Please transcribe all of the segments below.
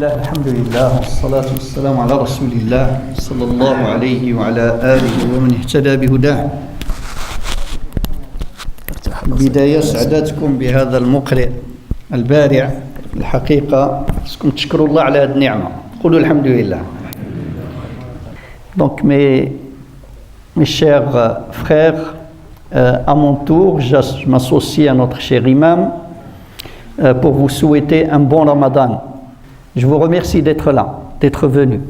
Bismillah, alhamdulillah, wassalatu wassalamu ala rasulillah, sallallahu alayhi wa ala alihi wa man ihtada bihudah. بداية سعداتكم بهذا المقرئ البارع الحقيقة اسكم تشكروا الله على هذه النعمة قولوا الحمد لله. Donc mes chers frères, à mon tour je m'associe à notre cher imam pour vous souhaiter un bon Ramadan. Je vous remercie d'être là, d'être venu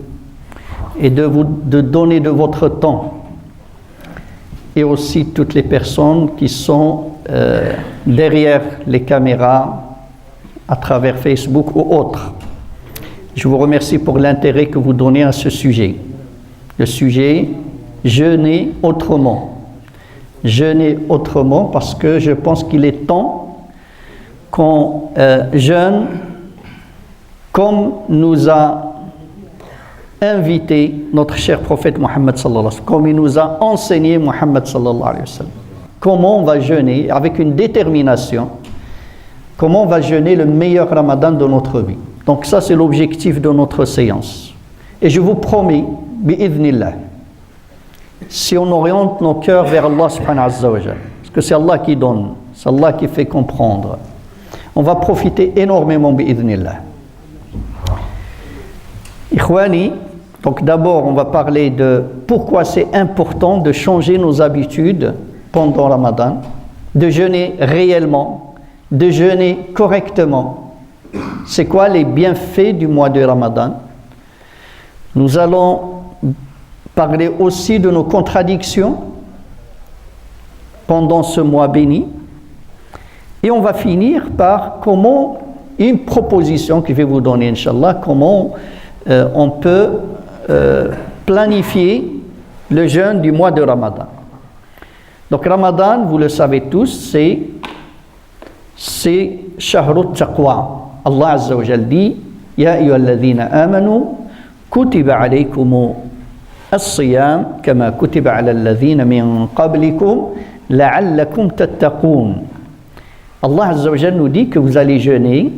et de donner de votre temps, et aussi toutes les personnes qui sont derrière les caméras à travers Facebook ou autres. Je vous remercie pour l'intérêt que vous donnez à ce sujet. Le sujet jeûner autrement. Jeûner autrement parce que je pense qu'il est temps qu'on jeûne comme nous a invité notre cher prophète Mohammed sallallahu alayhi wa sallam, comme il nous a enseigné Mohammed sallallahu alayhi wa sallam. Comment on va jeûner avec une détermination, comment on va jeûner le meilleur Ramadan de notre vie. Donc ça c'est l'objectif de notre séance. Et je vous promets, bi'idhnillah, si on oriente nos cœurs vers Allah subhanahu wa ta'ala, parce que c'est Allah qui donne, c'est Allah qui fait comprendre, on va profiter énormément bi'idhnillah. Ikhwani, donc d'abord on va parler de pourquoi c'est important de changer nos habitudes pendant Ramadan, de jeûner réellement, de jeûner correctement. C'est quoi les bienfaits du mois de Ramadan? Nous allons parler aussi de nos contradictions pendant ce mois béni, et on va finir par une proposition que je vais vous donner, Inch'Allah, comment on peut planifier le jeûne du mois de Ramadan. Donc Ramadan, vous le savez tous, c'est Shahrut Taqwa. Allah Azza wa Jal dit Ya ayyuhalladhina amanu kutiba alaykumu as-siyam kama kutiba ala alladhina min qablikum la'allakum tattaqun. Allah Azza wa Jal nous dit que vous allez jeûner.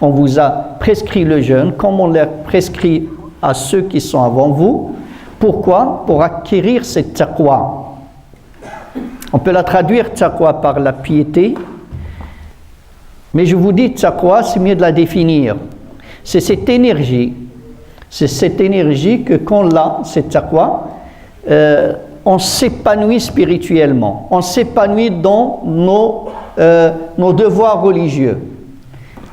On vous a prescrit le jeûne comme on l'a prescrit à ceux qui sont avant vous. Pourquoi? Pour acquérir cette taqwa. On peut la traduire taqwa par la piété, mais je vous dis taqwa, c'est mieux de la définir. C'est cette énergie que quand on l'a, cette taqwa, on s'épanouit spirituellement, on s'épanouit dans nos devoirs religieux.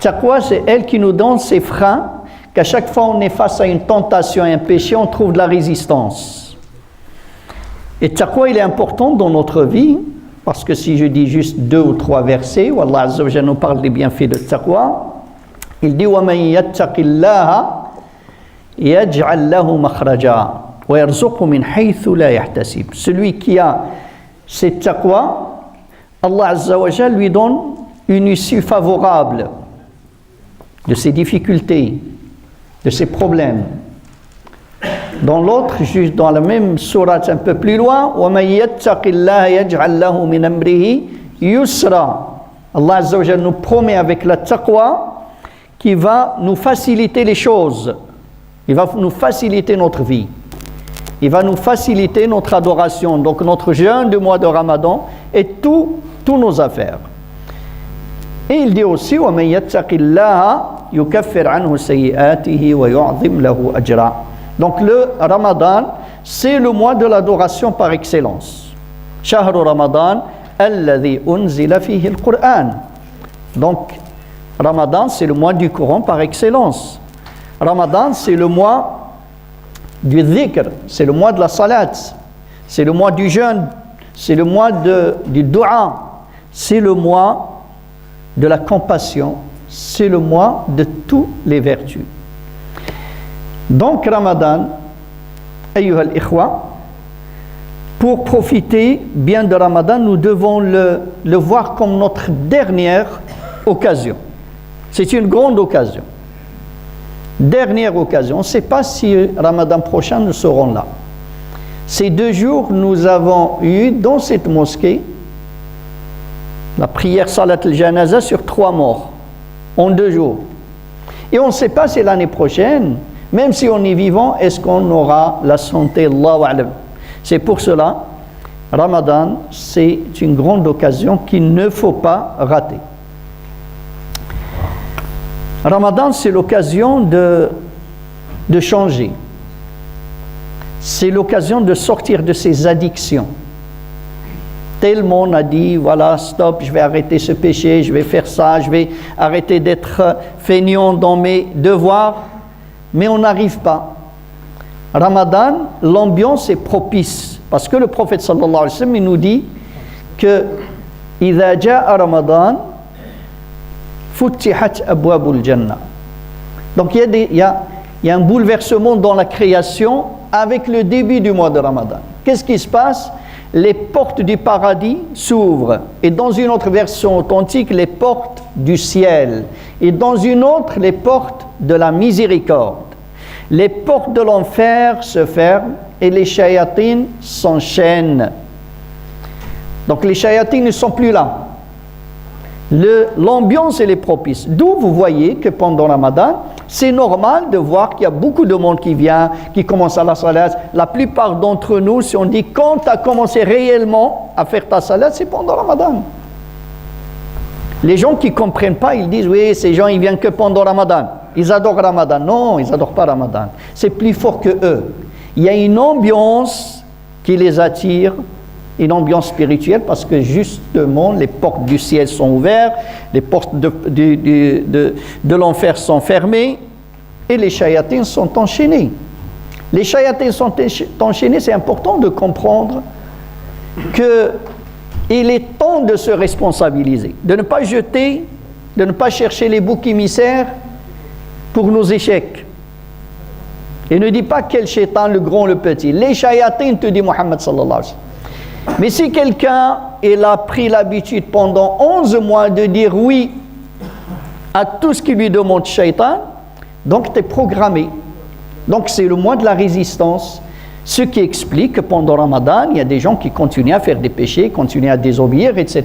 Taqwa, c'est elle qui nous donne ces freins, qu'à chaque fois on est face à une tentation et un péché, on trouve de la résistance. Et taqwa, il est important dans notre vie, parce que si je dis juste 2 ou 3 versets où Allah Azza wa Jalla nous parle des bienfaits de taqwa, il dit وَمَنْ يَتَّقِ اللَّهَ يَجْعَلْ لَهُ مَخْرَجًا وَيَرْزُقْهُ مِنْ حَيْثُ لَا يَحْتَسِبُ. Celui qui a cette taqwa, Allah Azza wa Jalla lui donne une issue favorable de ses difficultés, de ses problèmes. Dans l'autre, juste dans la même sourate un peu plus loin, وَمَنْ يَتَّقِ اللَّهَ يَجْعَلْ لَهُ مِنْ أَمْرِهِ يُسْرًا. Allah Azza wa Jalla nous promet avec la taqwa qu'il va nous faciliter les choses. Il va nous faciliter notre vie. Il va nous faciliter notre adoration, donc notre jeûne du mois de Ramadan et tous nos affaires. Et il dit aussi وَمَنْ يَتَّقِ اللَّهَ يُكَفِّرْ عَنْهُ سَيِّئَاتِهِ وَيُعْظِمْ لَهُ أَجْرًا. Donc le Ramadan, c'est le mois de l'adoration par excellence. شهر رمضان الذي أنزل فيه القرآن. Donc Ramadan, c'est le mois du Coran par excellence. Ramadan, c'est le mois du dhikr, c'est le mois de la salat, c'est le mois du jeûne, c'est le mois du dua, c'est le mois de la compassion, c'est le mois de toutes les vertus. Donc Ramadan, ayyuha al-ikhwa, pour profiter bien de Ramadan, nous devons le voir comme notre dernière occasion. C'est une grande occasion. Dernière occasion. On ne sait pas si Ramadan prochain nous serons là. Ces 2 jours, nous avons eu dans cette mosquée la prière Salat al-Janaza sur 3 morts en 2 jours. Et on ne sait pas si l'année prochaine, même si on est vivant, est-ce qu'on aura la santé, Allahu a'lam. C'est pour cela, Ramadan, c'est une grande occasion qu'il ne faut pas rater. Ramadan, c'est l'occasion de changer. C'est l'occasion de sortir de ses addictions. Tellement on a dit, voilà, stop, je vais arrêter ce péché, je vais faire ça, je vais arrêter d'être feignant dans mes devoirs, mais on n'arrive pas. Ramadan, l'ambiance est propice, parce que le prophète sallallahu alayhi wa sallam, il nous dit que إِذَا جَاءَ رَمَضَانَ فُتِحَتْ أَبْوَابُ الْجَنَّةِ. Donc il y a un bouleversement dans la création avec le début du mois de Ramadan. Qu'est-ce qui se passe? Les portes du paradis s'ouvrent. Et dans une autre version authentique, les portes du ciel. Et dans une autre, les portes de la miséricorde. Les portes de l'enfer se ferment et les shayatines s'enchaînent. Donc les shayatines ne sont plus là. L'ambiance elle est propice. D'où vous voyez que pendant Ramadan, c'est normal de voir qu'il y a beaucoup de monde qui vient, qui commence à la salat. La plupart d'entre nous, si on dit quand tu as commencé réellement à faire ta salat, c'est pendant Ramadan. Les gens qui ne comprennent pas, ils disent oui, ces gens ils viennent que pendant Ramadan. Ils adorent Ramadan. Non, ils n'adorent pas Ramadan. C'est plus fort que eux. Il y a une ambiance qui les attire, une ambiance spirituelle, parce que justement les portes du ciel sont ouvertes, les portes de l'enfer sont fermées et les shayatines sont enchaînées. Les shayatines sont enchaînées, c'est important de comprendre qu'il est temps de se responsabiliser, de ne pas jeter, de ne pas chercher les boucs émissaires pour nos échecs. Et ne dis pas quel shaitan, le grand, le petit. Les shayatines, te dit Muhammad sallallahu alayhi wa sallam. Mais si quelqu'un il a pris l'habitude pendant 11 mois de dire oui à tout ce qui lui demande shaitan, donc tu es programmé. Donc c'est le mois de la résistance, ce qui explique que pendant Ramadan, il y a des gens qui continuent à faire des péchés, continuent à désobéir, etc.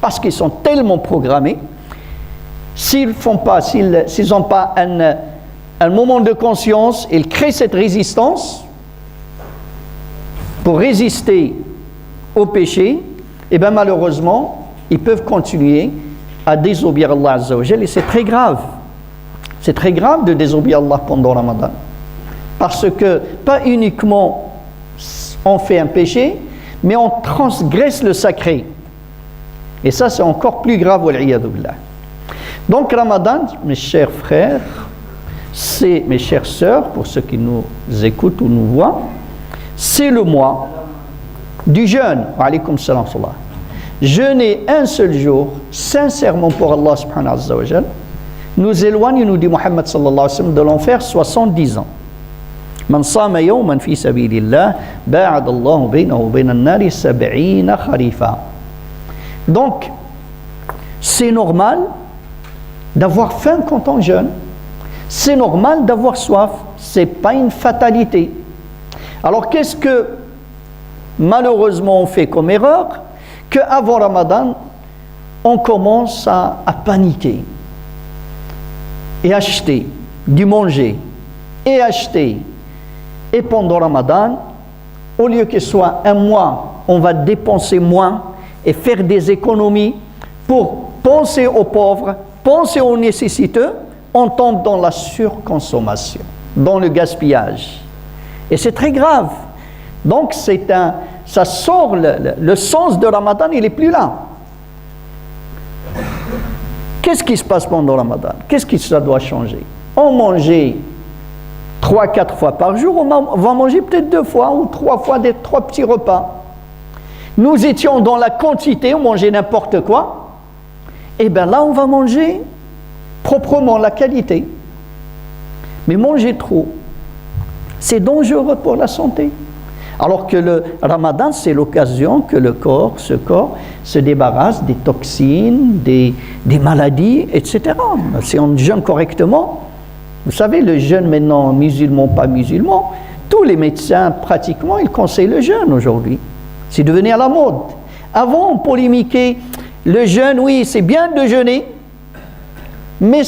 Parce qu'ils sont tellement programmés, s'ils n'ont pas un moment de conscience, ils créent cette résistance pour résister au péché, et bien malheureusement, ils peuvent continuer à désobéir Allah Azza wa Jal, et c'est très grave. C'est très grave de désobéir Allah pendant Ramadan. Parce que, pas uniquement on fait un péché, mais on transgresse le sacré. Et ça, c'est encore plus grave, wal-iyadhu billah. Donc Ramadan, mes chers frères, mes chères sœurs, pour ceux qui nous écoutent ou nous voient, c'est le mois du jeûne. Wa alaykum salam. Jeûner un seul jour, sincèrement pour Allah subhanahu wa ta'ala, nous éloigne, nous dit Muhammad sallallahu alayhi wa sallam, de l'enfer 70 ans. Man sama yawman fi sabilillah, ba'ad Allahu baynahu wa bayna an-nari 70 kharifa. Donc, c'est normal d'avoir faim quand on jeûne. C'est normal d'avoir soif. C'est pas une fatalité. Alors, qu'est-ce que malheureusement on fait comme erreur? Qu'avant Ramadan, on commence à paniquer et acheter, du manger et acheter. Et pendant Ramadan, au lieu que ce soit un mois, on va dépenser moins et faire des économies pour penser aux pauvres, penser aux nécessiteux, on tombe dans la surconsommation, dans le gaspillage. Et c'est très grave. Donc ça sort, le sens de Ramadan, il n'est plus là. Qu'est-ce qui se passe pendant Ramadan? Qu'est-ce que ça doit changer? On mangeait 3-4 fois par jour, on va manger peut-être 2 fois ou 3 fois des 3 petits repas. Nous étions dans la quantité, on mangeait n'importe quoi. Et bien là, on va manger proprement, la qualité. Mais manger trop, c'est dangereux pour la santé. Alors que le Ramadan, c'est l'occasion que le corps se débarrasse des toxines, des maladies, etc. Si on jeûne correctement, vous savez, le jeûne maintenant, musulman, pas musulman, tous les médecins, pratiquement, ils conseillent le jeûne aujourd'hui. C'est devenu à la mode. Avant, on polémiquait, le jeûne, oui, c'est bien de jeûner, Mais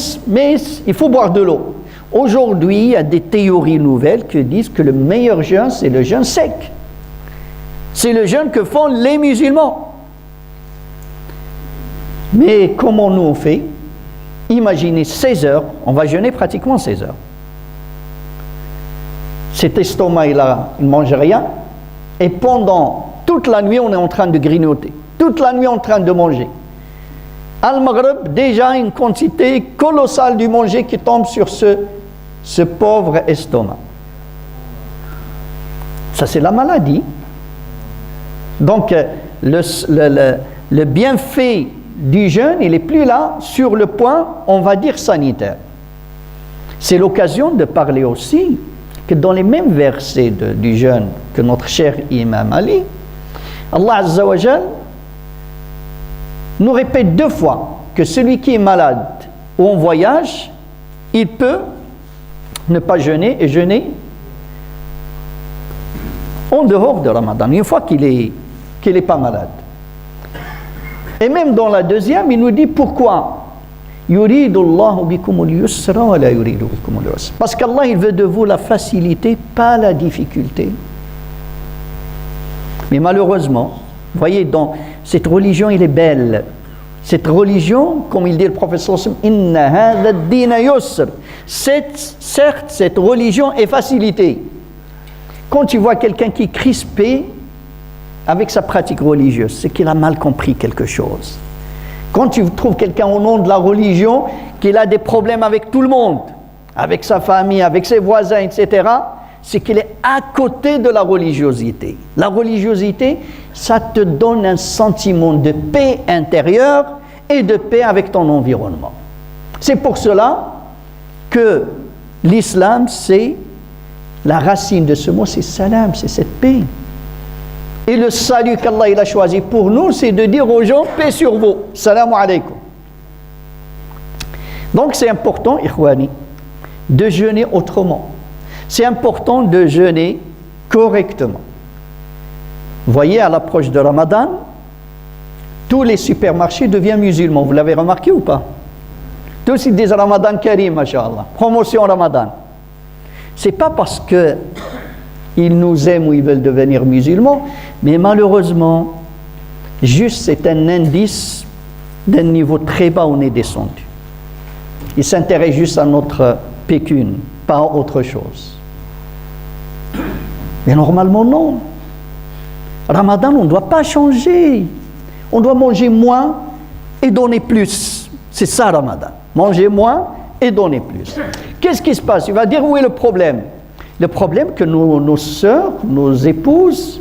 il faut boire de l'eau. Aujourd'hui, il y a des théories nouvelles qui disent que le meilleur jeûne, c'est le jeûne sec. C'est le jeûne que font les musulmans. Mais comment nous on fait? Imaginez 16 heures, on va jeûner pratiquement 16 heures. Cet estomac, il ne mange rien. Et pendant toute la nuit, on est en train de grignoter. Toute la nuit, on est en train de manger. Al-Maghreb, déjà une quantité colossale du manger qui tombe sur ce pauvre estomac. Ça, c'est la maladie. Donc, le bienfait du jeûne, il n'est plus là sur le point, on va dire, sanitaire. C'est l'occasion de parler aussi que dans les mêmes versets du jeûne que notre cher Imam Ali, Allah Azza wa Jal nous répète 2 fois que celui qui est malade ou en voyage, il peut ne pas jeûner et jeûner en dehors de Ramadan, une fois qu'il est pas malade. Et même dans la deuxième, il nous dit pourquoi. Parce qu'Allah, il veut de vous la facilité, pas la difficulté. Mais malheureusement, vous voyez, dans cette religion, elle est belle. Cette religion, comme il dit le prophète sallallahu alayhi wa sallam, inna hadha ad-din yusr. Certes, cette religion est facilitée. Quand tu vois quelqu'un qui est crispé avec sa pratique religieuse, c'est qu'il a mal compris quelque chose. Quand tu trouves quelqu'un au nom de la religion, qu'il a des problèmes avec tout le monde, avec sa famille, avec ses voisins, etc., c'est qu'il est à côté de la religiosité. La religiosité, ça te donne un sentiment de paix intérieure et de paix avec ton environnement. C'est pour cela que l'islam, c'est la racine de ce mot, c'est salam, c'est cette paix. Et le salut qu'Allah il a choisi pour nous, c'est de dire aux gens, paix sur vous, salam alaykoum. Donc c'est important, ikhwani, de jeûner autrement. C'est important de jeûner correctement. Vous voyez, à l'approche de Ramadan, tous les supermarchés deviennent musulmans. Vous l'avez remarqué ou pas? Tous ils disent Ramadan Karim, masha'Allah. Promotion Ramadan. C'est pas parce que ils nous aiment ou ils veulent devenir musulmans, mais malheureusement, juste c'est un indice d'un niveau très bas où on est descendu. Ils s'intéressent juste à notre pécune, pas à autre chose. Mais normalement, non. Ramadan, on ne doit pas changer. On doit manger moins et donner plus. C'est ça, Ramadan. Manger moins et donner plus. Qu'est-ce qui se passe? Il va dire où est le problème? Le problème que nos sœurs, nos épouses,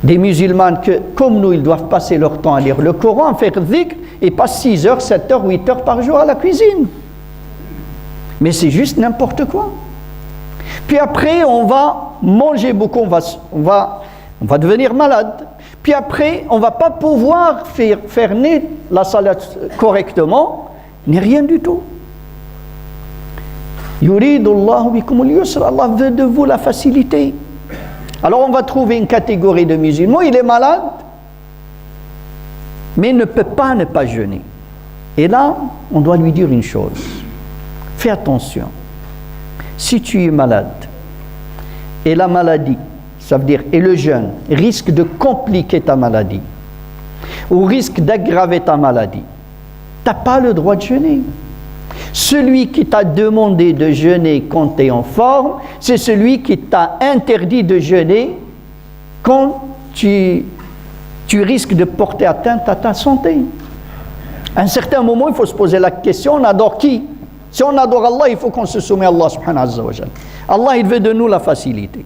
des musulmanes que, comme nous, ils doivent passer leur temps à lire le Coran, à faire dhikr, et passent 6 heures, 7 heures, 8 heures par jour à la cuisine. Mais c'est juste n'importe quoi. Puis après, on va manger beaucoup, on va devenir malade. Puis après, on ne va pas pouvoir faire naître la salat correctement, ni rien du tout. Yuridullahu bikumul yusra. Allah veut de vous la facilité. Alors on va trouver une catégorie de musulmans, il est malade, mais ne peut pas ne pas jeûner. Et là, on doit lui dire une chose. Fais attention. Si tu es malade, et la maladie, ça veut dire, et le jeûne, risque de compliquer ta maladie, ou risque d'aggraver ta maladie, tu n'as pas le droit de jeûner. Celui qui t'a demandé de jeûner quand tu es en forme, c'est celui qui t'a interdit de jeûner quand tu risques de porter atteinte à ta santé. À un certain moment, il faut se poser la question, on adore qui? Si on adore Allah, il faut qu'on se soumette à Allah subhanahu wa ta'ala. Allah, il veut de nous la facilité.